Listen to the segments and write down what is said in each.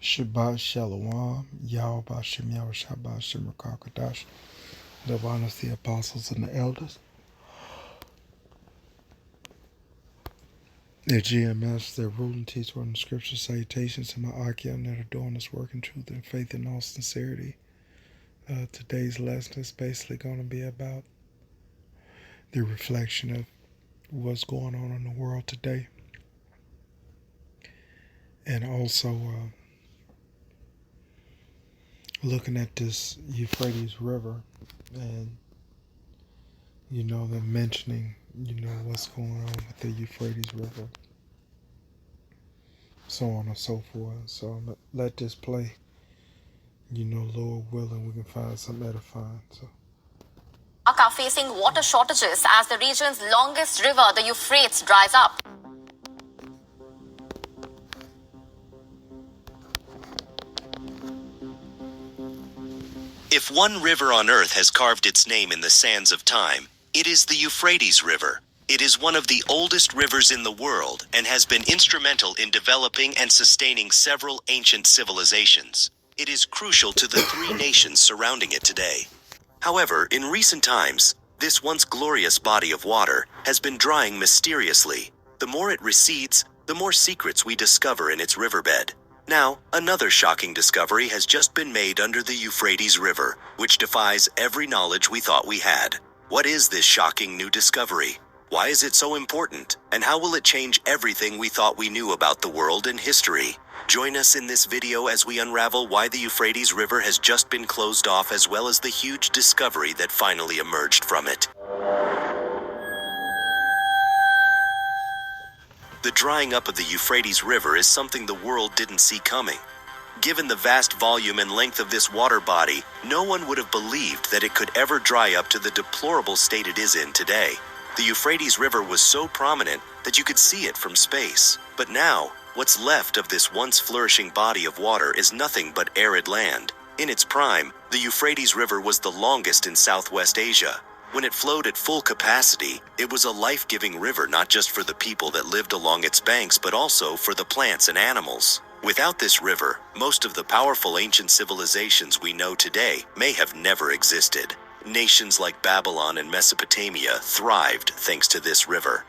Shabbat Shalom, Yahweh Bashem Yahweh Shabbat Shem Rakakadash, the honors the apostles and the elders, their GMS, their rule and teach word in scripture, salutations to my Akim that are doing this work in truth and faith and all sincerity. Today's lesson is basically going to be about the reflection of what's going on in the world today, and also looking at this Euphrates River, and they're mentioning what's going on with the Euphrates River, so on and so forth. So let this play. Lord willing, we can find some edifying. So Are facing water shortages as the region's longest river, the Euphrates, dries up. If one river on earth has carved its name in the sands of time, it is the Euphrates River. It is one of the oldest rivers in the world and has been instrumental in developing and sustaining several ancient civilizations. It is crucial to the three nations surrounding it today. However, in recent times, this once glorious body of water has been drying mysteriously. The more it recedes, the more secrets we discover in its riverbed. Now, another shocking discovery has just been made under the Euphrates River, which defies every knowledge we thought we had. What is this shocking new discovery? Why is it so important? And how will it change everything we thought we knew about the world and history? Join us in this video as we unravel why the Euphrates River has just been closed off, as well as the huge discovery that finally emerged from it. The drying up of the Euphrates River is something the world didn't see coming. Given the vast volume and length of this water body, no one would have believed that it could ever dry up to the deplorable state it is in today. The Euphrates River was so prominent that you could see it from space. But now, what's left of this once flourishing body of water is nothing but arid land. In its prime, the Euphrates River was the longest in Southwest Asia. When it flowed at full capacity, it was a life-giving river not just for the people that lived along its banks, but also for the plants and animals. Without this river, most of the powerful ancient civilizations we know today may have never existed. Nations like Babylon and Mesopotamia thrived thanks to this river.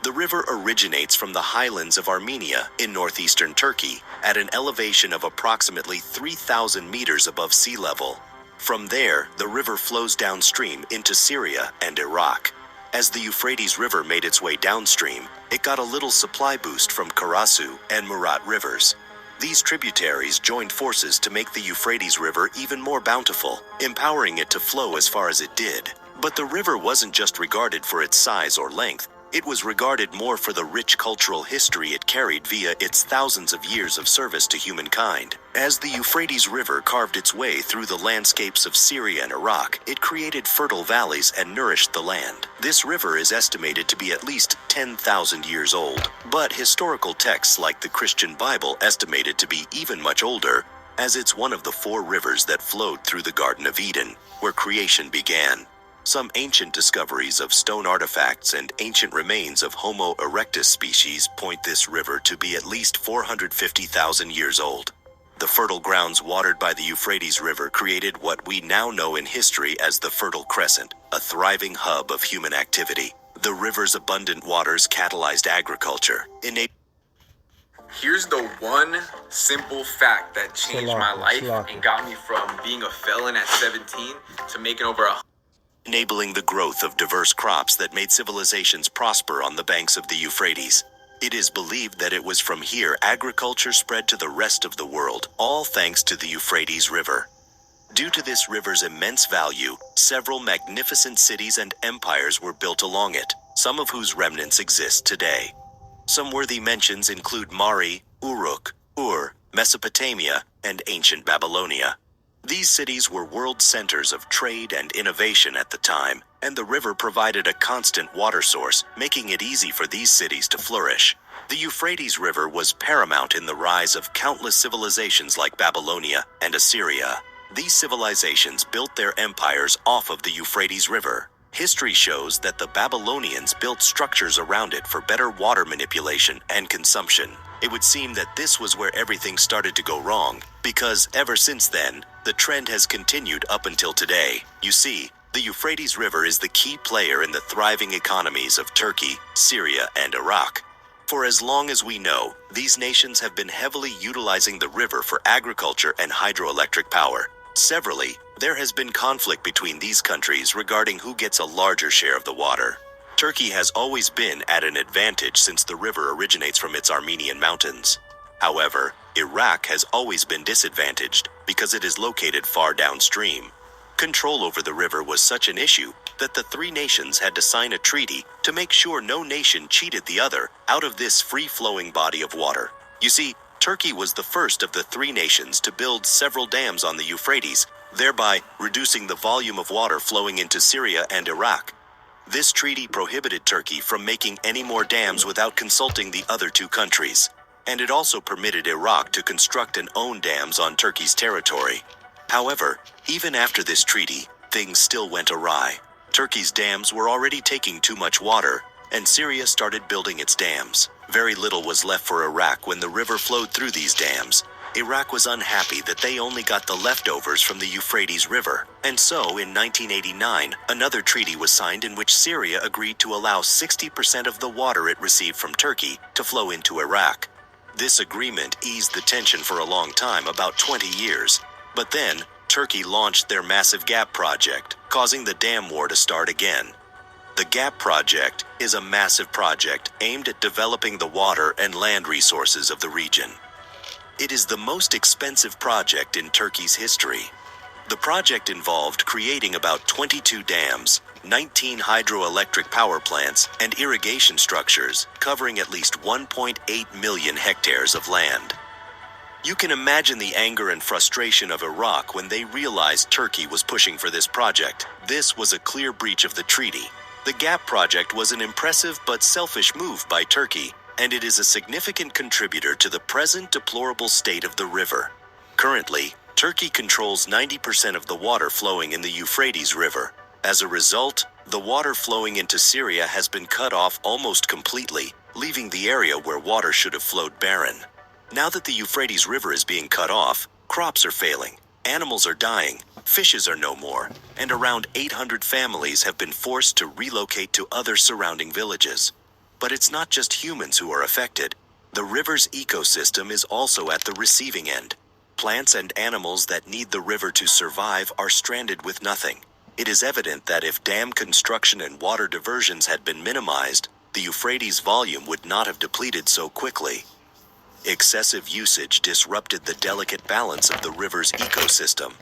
The river originates from the highlands of Armenia in northeastern Turkey at an elevation of approximately 3,000 meters above sea level. From there, the river flows downstream into Syria and Iraq. As the Euphrates River made its way downstream, it got a little supply boost from Karasu and Murat rivers. These tributaries joined forces to make the Euphrates River even more bountiful, empowering it to flow as far as it did. But the river wasn't just regarded for its size or length. It was regarded more for the rich cultural history it carried via its thousands of years of service to humankind. As the Euphrates River carved its way through the landscapes of Syria and Iraq, it created fertile valleys and nourished the land. This river is estimated to be at least 10,000 years old, but historical texts like the Christian Bible estimate it to be even much older, as it's one of the 4 rivers that flowed through the Garden of Eden, where creation began. Some ancient discoveries of stone artifacts and ancient remains of Homo erectus species point this river to be at least 450,000 years old. The fertile grounds watered by the Euphrates River created what we now know in history as the Fertile Crescent, a thriving hub of human activity. The river's abundant waters catalyzed agriculture. Here's the one simple fact that changed my life and got me from being a felon at 17 to making over enabling the growth of diverse crops that made civilizations prosper on the banks of the Euphrates. It is believed that it was from here agriculture spread to the rest of the world, all thanks to the Euphrates River. Due to this river's immense value, several magnificent cities and empires were built along it, some of whose remnants exist today. Some worthy mentions include Mari, Uruk, Ur, Mesopotamia, and ancient Babylonia. These cities were world centers of trade and innovation at the time, and the river provided a constant water source, making it easy for these cities to flourish. The Euphrates River was paramount in the rise of countless civilizations like Babylonia and Assyria. These civilizations built their empires off of the Euphrates River. History shows that the Babylonians built structures around it for better water manipulation and consumption. It would seem that this was where everything started to go wrong, because ever since then, the trend has continued up until today. You see, the Euphrates River is the key player in the thriving economies of Turkey, Syria, and Iraq. For as long as we know, these nations have been heavily utilizing the river for agriculture and hydroelectric power. Severally, there has been conflict between these countries regarding who gets a larger share of the water. Turkey has always been at an advantage since the river originates from its Armenian mountains. However, Iraq has always been disadvantaged because it is located far downstream. Control over the river was such an issue that the three nations had to sign a treaty to make sure no nation cheated the other out of this free-flowing body of water. You see, Turkey was the first of the three nations to build several dams on the Euphrates, thereby reducing the volume of water flowing into Syria and Iraq. This treaty prohibited Turkey from making any more dams without consulting the other two countries, and it also permitted Iraq to construct and own dams on Turkey's territory. However, even after this treaty, things still went awry. Turkey's dams were already taking too much water, and Syria started building its dams. Very little was left for Iraq when the river flowed through these dams. Iraq was unhappy that they only got the leftovers from the Euphrates River. And so, in 1989, another treaty was signed in which Syria agreed to allow 60% of the water it received from Turkey to flow into Iraq. This agreement eased the tension for a long time, about 20 years. But then, Turkey launched their massive GAP project, causing the dam war to start again. The GAP project is a massive project aimed at developing the water and land resources of the region. It is the most expensive project in Turkey's history. The project involved creating about 22 dams, 19 hydroelectric power plants, and irrigation structures covering at least 1.8 million hectares of land. You can imagine the anger and frustration of Iraq when they realized Turkey was pushing for this project. This was a clear breach of the treaty. The GAP project was an impressive but selfish move by Turkey, and it is a significant contributor to the present deplorable state of the river. Currently, Turkey controls 90% of the water flowing in the Euphrates River. As a result, the water flowing into Syria has been cut off almost completely, leaving the area where water should have flowed barren. Now that the Euphrates River is being cut off, crops are failing, animals are dying, fishes are no more, and around 800 families have been forced to relocate to other surrounding villages. But it's not just humans who are affected. The river's ecosystem is also at the receiving end. Plants and animals that need the river to survive are stranded with nothing. It is evident that if dam construction and water diversions had been minimized, the Euphrates volume would not have depleted so quickly. Excessive usage disrupted the delicate balance of the river's ecosystem.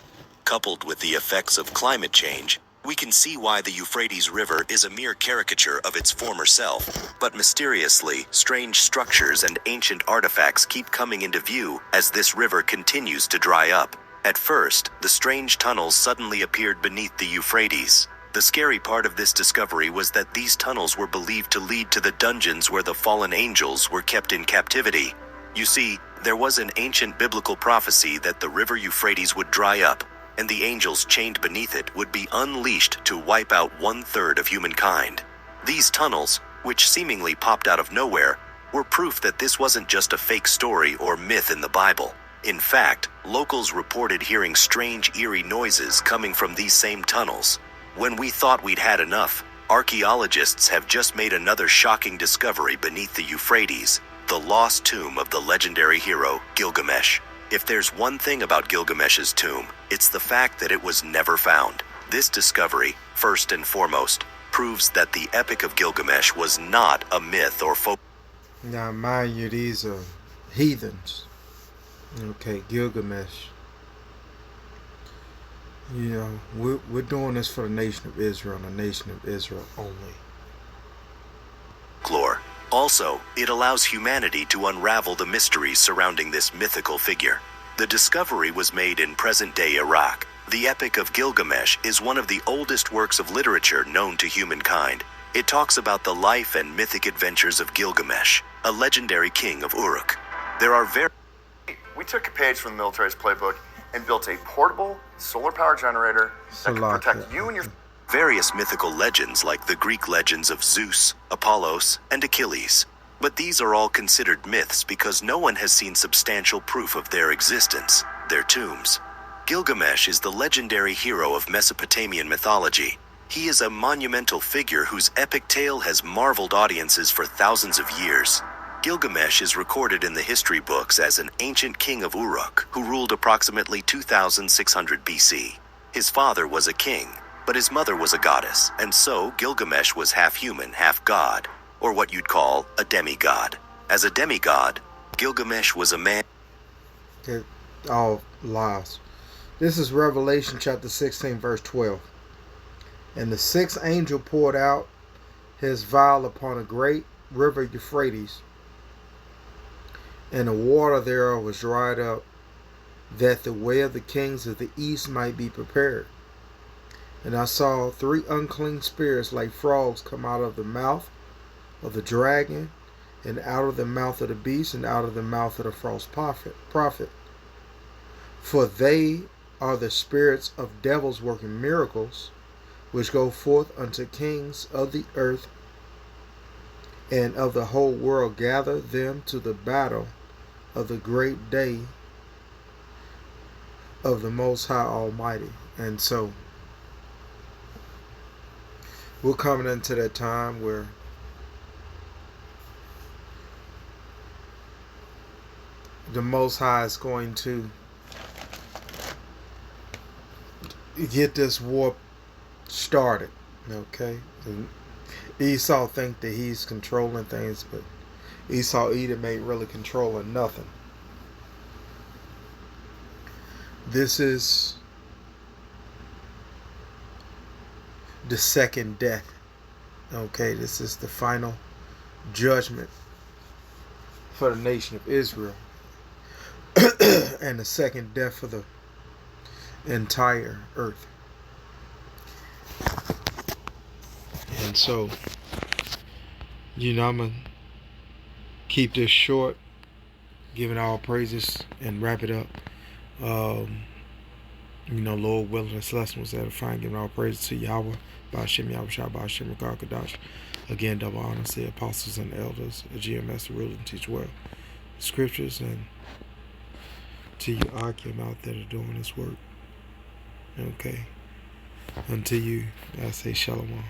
Coupled with the effects of climate change, we can see why the Euphrates River is a mere caricature of its former self. But mysteriously, strange structures and ancient artifacts keep coming into view as this river continues to dry up. At first, the strange tunnels suddenly appeared beneath the Euphrates. The scary part of this discovery was that these tunnels were believed to lead to the dungeons where the fallen angels were kept in captivity. You see, there was an ancient biblical prophecy that the river Euphrates would dry up, and the angels chained beneath it would be unleashed to wipe out 1/3 of humankind. These tunnels, which seemingly popped out of nowhere, were proof that this wasn't just a fake story or myth in the Bible. In fact, locals reported hearing strange, eerie noises coming from these same tunnels. When we thought we'd had enough, archaeologists have just made another shocking discovery beneath the Euphrates, the lost tomb of the legendary hero Gilgamesh. If there's one thing about Gilgamesh's tomb, it's the fact that it was never found. This discovery, first and foremost, proves that the Epic of Gilgamesh was not a myth or folk. Now, mind you, these are heathens. Okay, Gilgamesh. You know, we're doing this for the nation of Israel and the nation of Israel only. Folklore. Also, it allows humanity to unravel the mysteries surrounding this mythical figure. The discovery was made in present-day Iraq. The Epic of Gilgamesh is one of the oldest works of literature known to humankind. It talks about the life and mythic adventures of Gilgamesh, a legendary king of Uruk. There are We took a page from the military's playbook and built a portable solar power generator that could protect you and your... various mythical legends like the Greek legends of Zeus, Apollos, and Achilles. But these are all considered myths because no one has seen substantial proof of their existence, their tombs. Gilgamesh is the legendary hero of Mesopotamian mythology. He is a monumental figure whose epic tale has marveled audiences for thousands of years. Gilgamesh is recorded in the history books as an ancient king of Uruk who ruled approximately 2600 BC. His father was a king, but his mother was a goddess, and so Gilgamesh was half human, half god, or what you'd call a demigod. As a demigod, Gilgamesh was a man. It all lies. This is Revelation chapter 16, verse 12. And the sixth angel poured out his vial upon a great river Euphrates, and the water thereof was dried up, that the way of the kings of the east might be prepared. And I saw 3 unclean spirits like frogs come out of the mouth of the dragon, and out of the mouth of the beast, and out of the mouth of the false prophet. For they are the spirits of devils working miracles, which go forth unto kings of the earth and of the whole world, gather them to the battle of the great day of the Most High Almighty. And so we're coming into that time where the Most High is going to get this war started. Okay? And Esau think that he's controlling things, but Esau Edom ain't really controlling nothing. This is the second death. Okay, this is the final judgment for the nation of Israel. And the second death for the entire earth. And so, I'm going to keep this short, giving all praises, and wrap it up. Lord willing, this lesson was edifying, giving all praises to Yahweh, Ba'ashem Yahweh Shah, Ba'ashem Rakar Kadash. Again, double honor to the apostles and elders, a GMS to rule and teach well scriptures, and to you Akim out there that are doing this work. Okay. Unto you, I say Shalom.